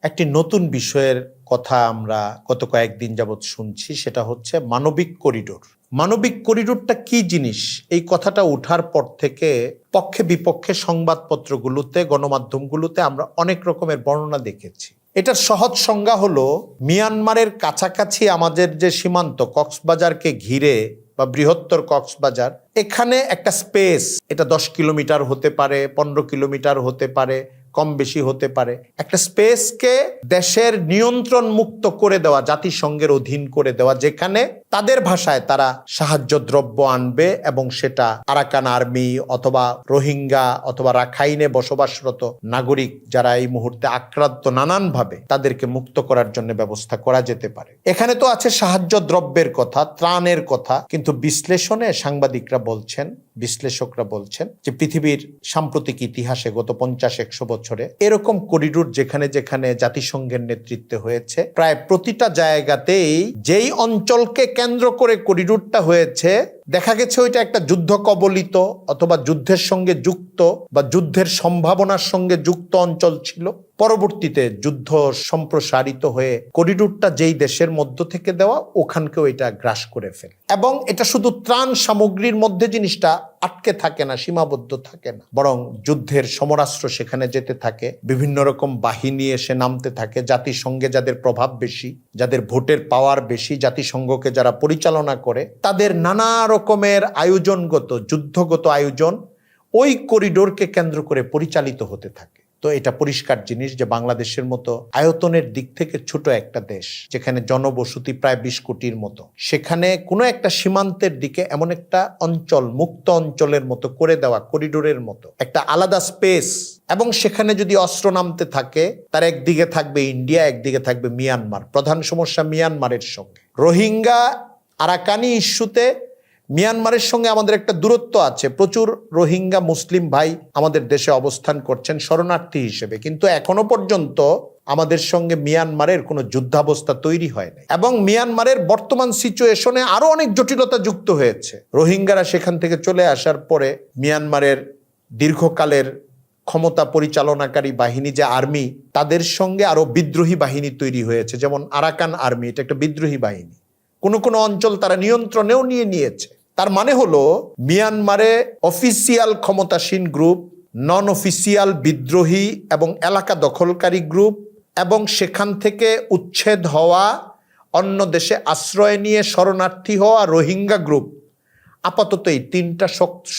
একটি নতুন বিষয়ের কথা আমরা গত কয়েকদিন যাবৎ শুনছি, সেটা হচ্ছে মানবিক করিডোর। মানবিক করিডোরটা কি জিনিস, এই কথাটা ওঠার পর থেকে পক্ষে বিপক্ষে সংবাদপত্রগুলোতে, গণমাধ্যমগুলোতে আমরা অনেক রকমের বর্ণনা দেখেছি। এটার সহজ সংজ্ঞা হলো, মিয়ানমারের কাছাকাছি আমাদের যে সীমান্ত, কক্সবাজারকে ঘিরে বা বৃহত্তর কক্সবাজার, এখানে একটা স্পেস, এটা 10 কিলোমিটার হতে পারে, 15 কিলোমিটার হতে পারে, কম বেশি হতে পারে, একটা স্পেসকে দেশের নিয়ন্ত্রণ মুক্ত করে দেওয়া, জাতিসংঘের অধীন করে দেওয়া, যেখানে তাদের ভাষায় তারা সাহায্য দ্রব্য আনবে এবং সেটা আরাকান আর্মি অথবা রোহিঙ্গা অথবা রাখাইনে বসবাসরত নাগরিক যারা এই মুহূর্তে আক্রান্ত নানানভাবে, তাদেরকে মুক্ত করার জন্য ব্যবস্থা করা যেতে পারে। এখানে তো আছে সাহায্য দ্রব্যের কথা, ত্রাণের কথা, কিন্তু বিশ্লেষণে সাংবাদিকরা বলছেন, বিশ্লেষকরা বলছেন যে পৃথিবীর সাম্প্রতিক ইতিহাসে গত 50-100 বছরে এরকম করিডোর যেখানে যেখানে জাতিসংঘের নেতৃত্বে হয়েছে, প্রায় প্রতিটা জায়গাতেই যেই অঞ্চলকে কেন্দ্র করে করিডোরটা হয়েছে, দেখা গেছে ওইটা একটা যুদ্ধ কবলিত অথবা যুদ্ধের সঙ্গে যুক্ত বা যুদ্ধের সম্ভাবনার সঙ্গে যুক্ত অঞ্চল ছিল। পরবর্তীতে যুদ্ধ সম্প্রসারিত হয়ে করিডোরটা যেই দেশের মধ্য থেকে দেওয়া, ওখানকেও এটা গ্রাস করে ফেলে। এবং এটা শুধু ত্রাণ সামগ্রীর মধ্যে জিনিসটা আটকে থাকে না, সীমাবদ্ধ থাকে না, বরং যুদ্ধের সমরাস্ত্র সেখানে যেতে থাকে, বিভিন্ন রকম বাহিনী এসে নামতে থাকে, জাতিসংঘে যাদের প্রভাব বেশি, যাদের ভোটের পাওয়ার বেশি, জাতিসংঘকে যারা পরিচালনা করে, তাদের নানা রকমের আয়োজনগত, যুদ্ধগত আয়োজন ওই করিডোরকে কেন্দ্র করে পরিচালিত হতে থাকে। তো এটা পরিষ্কার জিনিস যে বাংলাদেশের মতো আয়তনের দিক থেকে ছোট একটা দেশ, যেখানে জনবসতি প্রায় 20 কোটির মতো, সেখানে কোনো একটা সীমান্তের দিকে এমন একটা অঞ্চল, মুক্ত অঞ্চলের মতো করে দেওয়া, করিডোরের মতো একটা আলাদা স্পেস, এবং সেখানে যদি অস্ত্র নামতে থাকে, তার একদিকে থাকবে ইন্ডিয়া, একদিকে থাকবে মিয়ানমার। প্রধান সমস্যা মিয়ানমারের সঙ্গে রোহিঙ্গা আরাকানি ইস্যুতে মিয়ানমারের সঙ্গে আমাদের একটা দূরত্ব আছে। প্রচুর রোহিঙ্গা মুসলিম ভাই আমাদের দেশে অবস্থান করছেন শরণার্থী হিসেবে, কিন্তু এখনো পর্যন্ত আমাদের সঙ্গে মিয়ানমারের কোনো যুদ্ধাবস্থা তৈরি হয় না। এবং মিয়ানমারের বর্তমান সিচুয়েশনে আরো অনেক জটিলতা যুক্ত হয়েছে। রোহিঙ্গারা সেখান থেকে চলে আসার পরে মিয়ানমারের দীর্ঘকালের ক্ষমতা পরিচালনাকারী বাহিনী যে আর্মি, তাদের সঙ্গে আরো বিদ্রোহী বাহিনী তৈরি হয়েছে। যেমন আরাকান আর্মি, এটা একটা বিদ্রোহী বাহিনী, কোনো কোনো অঞ্চল তারা নিয়ন্ত্রণেও নিয়েছে। তার মানে হলো মিয়ানমারে অফিসিয়াল ক্ষমতাসীন গ্রুপ, নন অফিসিয়াল বিদ্রোহী এবং এলাকা দখলকারী গ্রুপ, এবং সেখান থেকে উচ্ছেদ হওয়া, অন্য দেশে আশ্রয় নিয়ে শরণার্থী হওয়া রোহিঙ্গা গ্রুপ। আপাতত এই 3টা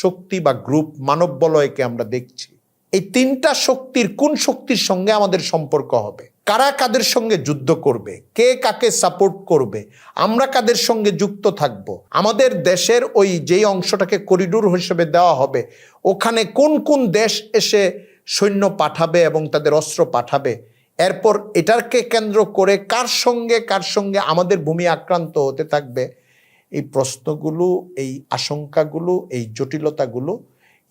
শক্তি বা গ্রুপ মানব বলয়কে আমরা দেখছি। এই 3টা শক্তির কোন শক্তির সঙ্গে আমাদের সম্পর্ক হবে, কারা কাদের সঙ্গে যুদ্ধ করবে, কে কাকে সাপোর্ট করবে, আমরা কাদের সঙ্গে যুক্ত থাকব, আমাদের দেশের ওই যেই অংশটাকে করিডোর হিসেবে দেওয়া হবে, ওখানে কোন কোন দেশ এসে সৈন্য পাঠাবে এবং তাদের অস্ত্র পাঠাবে, এরপর এটাকে কেন্দ্র করে কার সঙ্গে আমাদের ভূমি আক্রান্ত হতে থাকবে, এই প্রশ্নগুলো, এই আশঙ্কাগুলো, এই জটিলতাগুলো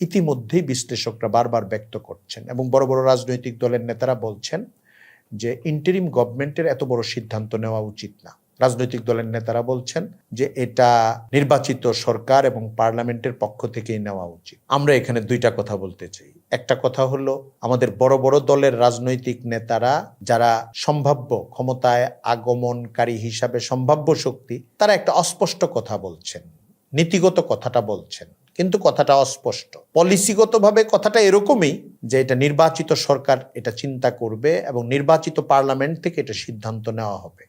ইতিমধ্যেই বিশ্লেষকরা বারবার ব্যক্ত করছেন। এবং বড় বড় রাজনৈতিক দলের নেতারা বলছেন যে ইন্টারিম গভর্নমেন্টের এত বড় সিদ্ধান্ত নেওয়া উচিত না। রাজনৈতিক দলের নেতারা বলছেন যে এটা নির্বাচিত সরকার এবং পার্লামেন্টের পক্ষ থেকেই নেওয়া উচিত। আমরা এখানে 2টা কথা বলতে চাই। একটা কথা হলো, আমাদের বড় বড় দলের রাজনৈতিক নেতারা, যারা সম্ভাব্য ক্ষমতায় আগমনকারী হিসাবে সম্ভাব্য শক্তি, তারা একটা অস্পষ্ট কথা বলছেন, নীতিগত কথাটা বলছেন, কিন্তু কথাটা অস্পষ্ট। পলিসিগতভাবে কথাটা এরকমই যে এটা নির্বাচিত সরকার এটা চিন্তা করবে এবং নির্বাচিত পার্লামেন্ট থেকে এটা সিদ্ধান্ত নেওয়া হবে।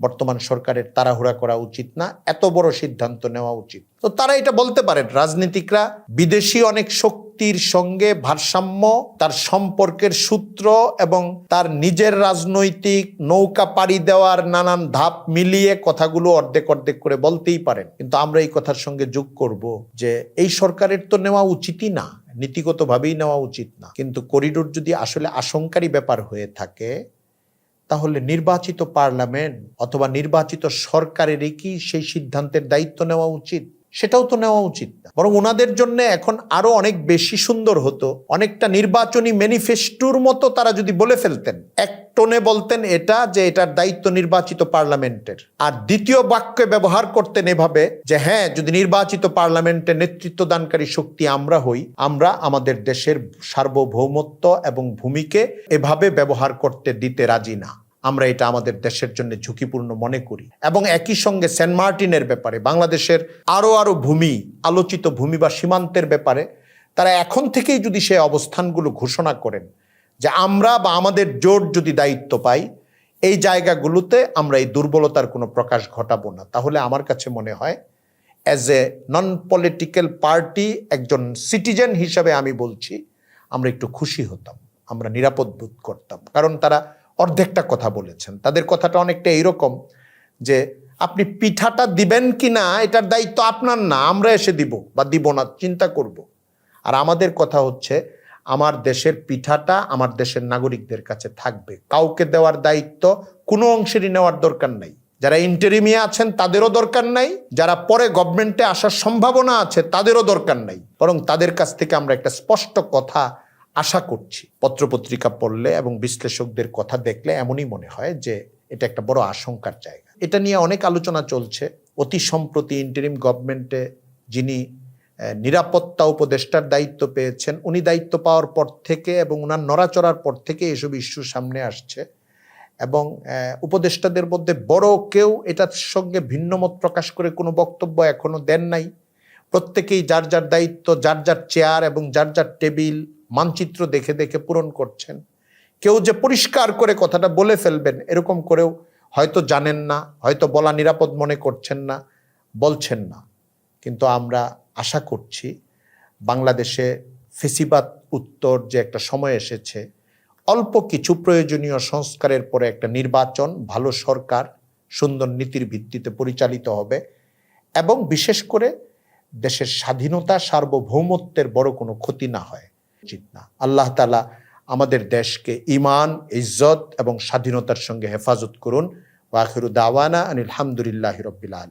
বর্তমান সরকারের তাড়াহুড়া করা উচিত না, এত বড় সিদ্ধান্ত নেওয়া উচিত। তো তারা এটা বলতে পারেন, রাজনীতিকরা বিদেশি অনেক শক্তির সঙ্গে ভারসাম্য, তার সম্পর্কের সূত্র এবং তার নিজের রাজনৈতিক নৌকা পাড়ি দেওয়ার নানান ধাপ মিলিয়ে কথাগুলো অর্ধেক অর্ধেক করে বলতেই পারেন। কিন্তু আমরা এই কথার সঙ্গে যোগ করব যে এই সরকারের তো নেওয়া উচিতই না, নীতিগতভাবেই নেওয়া উচিত না। কিন্তু করিডোর যদি আসলে আশঙ্কারী ব্যাপার হয়ে থাকে, তাহলে নির্বাচিত পার্লামেন্ট অথবা নির্বাচিত সরকারেরই কি সেই সিদ্ধান্তের দায়িত্ব নেওয়া উচিত? সেটাও তো নেওয়া উচিত না, বরং ওনাদের জন্য এখন আরো অনেক বেশি সুন্দর হতো, অনেকটা নির্বাচনী ম্যানিফেস্টোর মতো তারা যদি বলে ফেলতেন, টোনে বলতেন এটা যে এটার দায়িত্ব নির্বাচিত পার্লামেন্টের, আর দ্বিতীয় বাক্যে ব্যবহার করতেন এভাবে যে হ্যাঁ, যদি নির্বাচিত পার্লামেন্টের নেতৃত্ব দানকারী শক্তি আমরা হই, আমরা আমাদের দেশের সার্বভৌমত্ব এবং ভূমিকে এভাবে ব্যবহার করতে দিতে রাজি না, আমরা এটা আমাদের দেশের জন্য ঝুঁকিপূর্ণ মনে করি। এবং একই সঙ্গে সেন্ট মার্টিনের ব্যাপারে, বাংলাদেশের আরো ভূমি, আলোচিত ভূমি বা সীমান্তের ব্যাপারে তারা এখন থেকেই যদি সেই অবস্থানগুলো ঘোষণা করেন যে আমরা বা আমাদের জোট যদি দায়িত্ব পাই, এই জায়গাগুলোতে আমরা এই দুর্বলতার কোনো প্রকাশ ঘটাবো না, তাহলে আমার কাছে মনে হয় as a non political party, একজন সিটিজেন হিসাবে আমি বলছি, আমরা একটু খুশি হতাম, আমরা নিরাপদ বোধ করতাম। কারণ তারা অর্ধেকটা কথা বলেছেন। তাদের কথাটা অনেকটা এইরকম যে আপনি পিঠাটা দিবেন কি না এটার দায়িত্ব আপনার না, আমরা এসে দিব বা দিব না চিন্তা করব। আর আমাদের কথা হচ্ছে আমার দেশের পিঠাটা আমার দেশের নাগরিকদের কাছে থাকবে, কাউকে দেওয়ার দায়িত্ব কোনো অংশেরই নেওয়ার দরকার নাই। যারা ইন্টারিমে আছেন তাদেরও দরকার নাই, যারা পরে গভর্নমেন্টে আসার সম্ভাবনা আছে তাদেরও দরকার নাই, বরং তাদের কাছ থেকে আমরা একটা স্পষ্ট কথা আশা করছি। পত্রপত্রিকা পড়লে এবং বিশ্লেষকদের কথা দেখলে এমনই মনে হয় যে এটা একটা বড় আশঙ্কার জায়গা। এটা নিয়ে অনেক আলোচনা চলছে। অতি সম্প্রতি ইন্টারিম গভর্নমেন্টে যিনি নিরাপত্তা উপদেষ্টার দায়িত্ব পেয়েছেন, উনি দায়িত্ব পাওয়ার পর থেকে এবং ওনার নড়াচড়ার পর থেকে এসব ইস্যু সামনে আসছে এবং উপদেষ্টাদের মধ্যে বড় কেউ এটার সঙ্গে ভিন্নমত প্রকাশ করে কোনো বক্তব্য এখনো দেন নাই। প্রত্যেকেই যার যার দায়িত্ব, যার যার চেয়ার এবং যার যার টেবিল মানচিত্র দেখে দেখে পূরণ করছেন। কেউ যে পরিষ্কার করে কথাটা বলে ফেলবেন এরকম করেও হয়তো জানেন না, হয়তো বলা নিরাপদ মনে করছেন না, বলছেন না। কিন্তু আমরা আশা করছি বাংলাদেশে ফেসিবাদ উত্তর যে একটা সময় এসেছে, অল্প কিছু প্রয়োজনীয় সংস্কারের পরে একটা নির্বাচন, ভালো সরকার, সুন্দর নীতির ভিত্তিতে পরিচালিত হবে এবং বিশেষ করে দেশের স্বাধীনতা, সার্বভৌমত্বের বড় কোনো ক্ষতি না হয়, উচিত না। আল্লাহ তাআলা আমাদের দেশকে ঈমান, ইজ্জত এবং স্বাধীনতার সঙ্গে হেফাজত করুন। ওয়া আখিরু দাওয়ানা আনিল হামদুলিল্লাহি রাব্বিল আলামিন।